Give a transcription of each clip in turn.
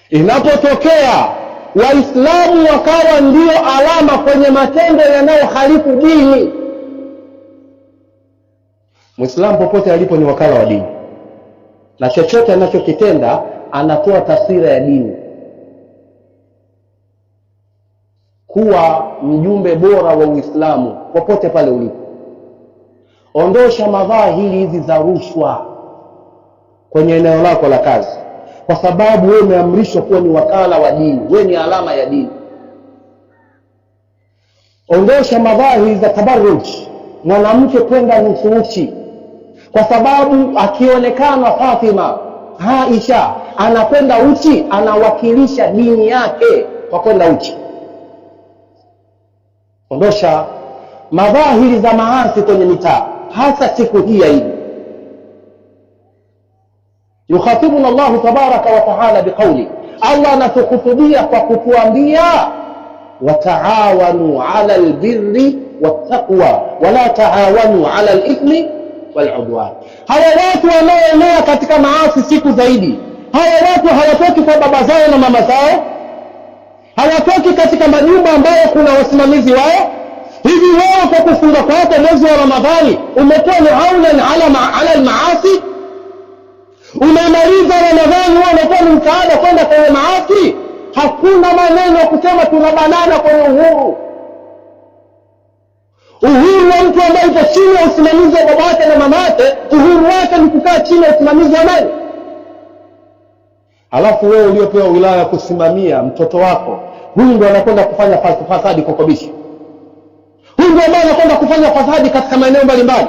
Inapotokea Waislamu wakawa ndio alama kwenye matendo yanayohalifu dini, Muislamu popote alipo ni wakala wa dini, na chochote anachokitenda anatoa taswira ya dini. Kuwa mjumbe bora wa Uislamu popote pale ulipo. Ondosha madhahiri hizi za rushwa kwenye eneo lako la kazi, kwa sababu wewe umeamrishwa kuwa ni wakala wa dini, wewe ni alama ya dini. Ondosha madhahiri za tabarruj, mwanamke kwenda nusu uchi, kwa sababu akionekana Fatima, Aisha anakwenda uchi, anawakilisha dini yake kwa kwenda uchi. Ondosha madhahiri za maasi kwenye mitaa, hasa siku hii ya Eid. Yukhatibuna Allah tabaraka wa taala biqawli, Allah anatukhutubia kwa kutuambia wataawanu ala albirri wattaqwa wala taawanu ala alithmi waludwan. Hawa watu wanaoenea katika maasi siku zaidi, hawa watu hawatoki kwa baba zao na mama zao, hawatoki katika majumba ambayo kuna wasimamizi wao. Hivi wewe kwa kufunga kwako mwezi wa Ramadhani umekuwa ni aunan ala almaasi? Umemaliza Ramadhani wewe umekuwa ni msaada kwenda kwenye maasi? Hakuna maneno ya kusema tunabanana kwenye uhuru. Uhuru wa mtu ambaye yuko chini ya usimamizi wa babake na mamake, uhuru wake ni kukaa chini ya usimamizi wa nani? Halafu wewe uliopewa wilaya kusimamia mtoto wako, huyu ndio anakwenda kufanya fasadi kokobishi, huyu ndio ambaye anakwenda kufanya fasadi katika maeneo mbalimbali.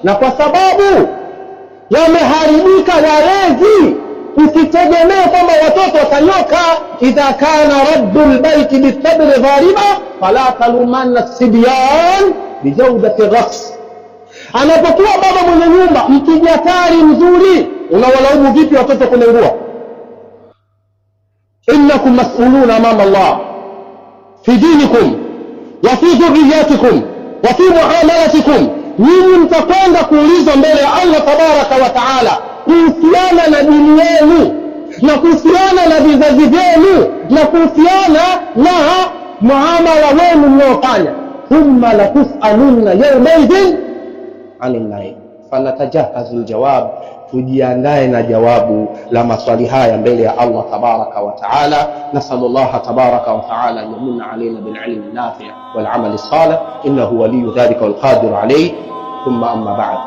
Na kwa sababu yameharibika walezi, usitegemee kwamba watoto watanyoka. Idha kana rabbul baiti bisabri dhariba fala talumanna sibyan bijawdati ghas. Anapokuwa baba mwenye nyumba mkijatari mzuri, unawalaumu vipi watoto kunengua? Innakum mas'uluna amama Allah fi dinikum wa fi dhurriyyatikum wa fi muamalatikum. Nyinyi mtakwenda kuulizwa mbele ya Allah tabaraka wa taala kuhusiana na dini yenu, na kuhusiana na vizazi vyenu, na kuhusiana na muamala wenu mnaofanya. Thumma latus'alunna yawmaidhin 'anil na'im. Fanatajahazu aljawab, tujiandae na jawabu la maswali haya mbele ya Allah tabaraka wa taala. Nasallallahu tabaraka wa taala an yamunna alayna bil ilmi nafi' wal 'amali salih, innahu waliyyu dhalika wal qadir alayh. Thumma amma ba'd.